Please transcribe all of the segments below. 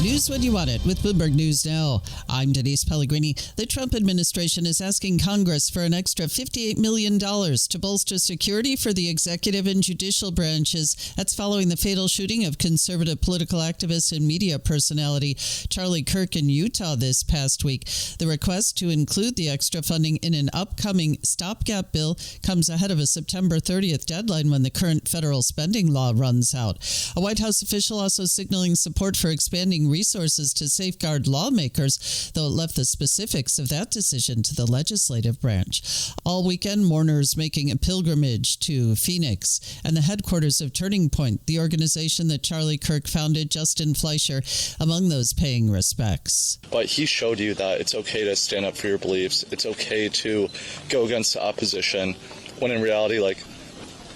News when you want it with Bloomberg News Now. I'm Denise Pellegrini. The Trump administration is asking Congress for an extra $58 million to bolster security for the executive and judicial branches. That's following the fatal shooting of conservative political activist and media personality Charlie Kirk in Utah this past week. The request to include the extra funding in an upcoming stopgap bill comes ahead of a September 30th deadline when the current federal spending law runs out. A White House official also signaling support for expanding resources to safeguard lawmakers, though it left the specifics of that decision to the legislative branch. All weekend, mourners making a pilgrimage to Phoenix and the headquarters of Turning Point, the organization that Charlie Kirk founded, Justin Fleischer, among those paying respects. But he showed you that it's okay to stand up for your beliefs. It's okay to go against the opposition, when in reality,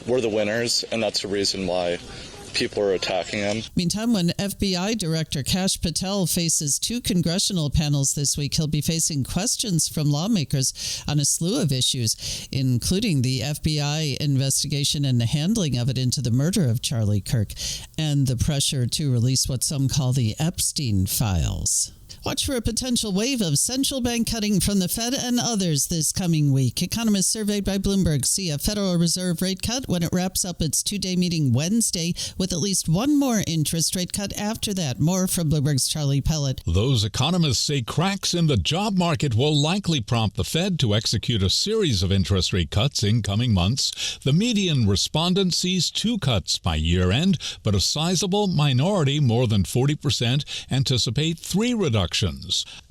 we're the winners, and that's the reason why people are attacking him. Meantime, when FBI Director Kash Patel faces two congressional panels this week, he'll be facing questions from lawmakers on a slew of issues, including the FBI investigation and the handling of it into the murder of Charlie Kirk and the pressure to release what some call the Epstein files. Watch for a potential wave of central bank cutting from the Fed and others this coming week. Economists surveyed by Bloomberg see a Federal Reserve rate cut when it wraps up its two-day meeting Wednesday, with at least one more interest rate cut after that. More from Bloomberg's Charlie Pellett. Those economists say cracks in the job market will likely prompt the Fed to execute a series of interest rate cuts in coming months. The median respondent sees two cuts by year-end, but a sizable minority, more than 40%, anticipate three reductions.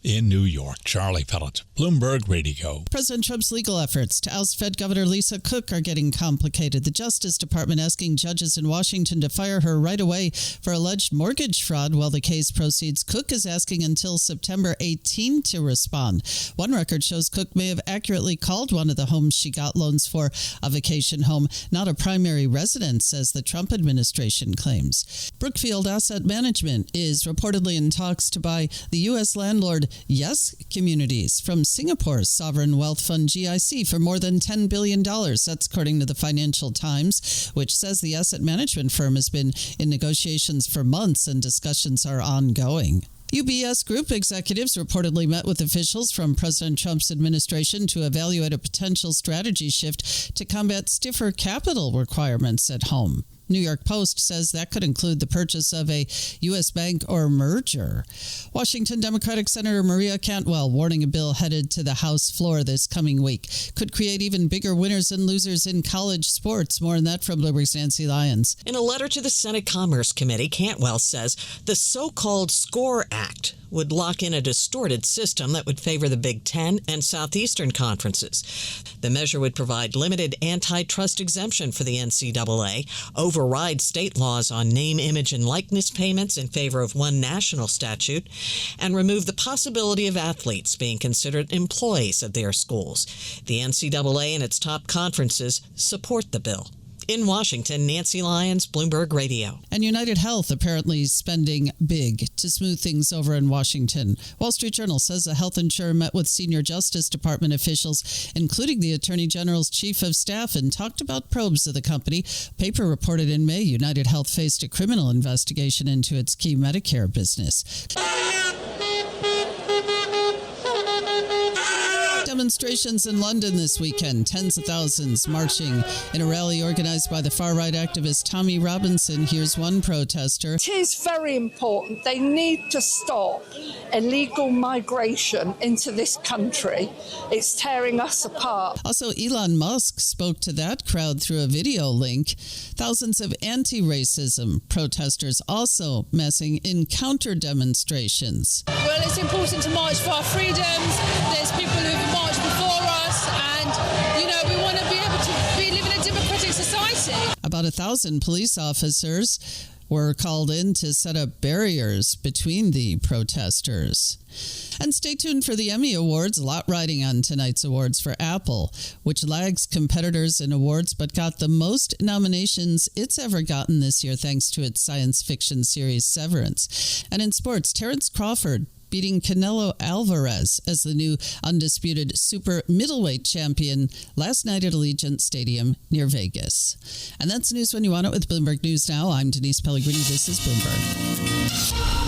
In New York, Charlie Pellett, Bloomberg Radio. President Trump's legal efforts to oust Fed Governor Lisa Cook are getting complicated. The Justice Department asking judges in Washington to fire her right away for alleged mortgage fraud while the case proceeds. Cook is asking until September 18 to respond. One record shows Cook may have accurately called one of the homes she got loans for a vacation home, not a primary residence, as the Trump administration claims. Brookfield Asset Management is reportedly in talks to buy the U.S. landlord Yes Communities from Singapore's sovereign wealth fund GIC for more than $10 billion. That's according to the Financial Times, which says the asset management firm has been in negotiations for months and discussions are ongoing. UBS Group executives reportedly met with officials from President Trump's administration to evaluate a potential strategy shift to combat stiffer capital requirements at home. New York Post says that could include the purchase of a U.S. bank or merger. Washington Democratic Senator Maria Cantwell warning a bill headed to the House floor this coming week could create even bigger winners and losers in college sports. More on that from Bloomberg's Nancy Lyons. In a letter to the Senate Commerce Committee, Cantwell says the so-called SCORE Act would lock in a distorted system that would favor the Big Ten and Southeastern conferences. The measure would provide limited antitrust exemption for the NCAA, override state laws on name, image, and likeness payments in favor of one national statute, and remove the possibility of athletes being considered employees of their schools. The NCAA and its top conferences support the bill. In Washington, Nancy Lyons, Bloomberg Radio. And UnitedHealth apparently spending big to smooth things over in Washington. Wall Street Journal says a health insurer met with senior Justice Department officials, including the Attorney General's chief of staff, and talked about probes of the company. Paper reported in May UnitedHealth faced a criminal investigation into its key Medicare business. Demonstrations in London this weekend. Tens of thousands marching in a rally organized by the far-right activist Tommy Robinson. Here's one protester. It is very important. They need to stop illegal migration into this country. It's tearing us apart. Also, Elon Musk spoke to that crowd through a video link. Thousands of anti-racism protesters also massing in counter-demonstrations. Well, it's important to march for our freedoms. There's people who've marched before us, and, we want to be able to live in a democratic society. About 1,000 police officers were called in to set up barriers between the protesters. And stay tuned for the Emmy Awards. A lot riding on tonight's awards for Apple, which lags competitors in awards but got the most nominations it's ever gotten this year thanks to its science fiction series Severance. And in sports, Terrence Crawford beating Canelo Alvarez as the new undisputed super middleweight champion last night at Allegiant Stadium near Vegas. And that's news when you want it with Bloomberg News Now. I'm Denise Pellegrini. This is Bloomberg.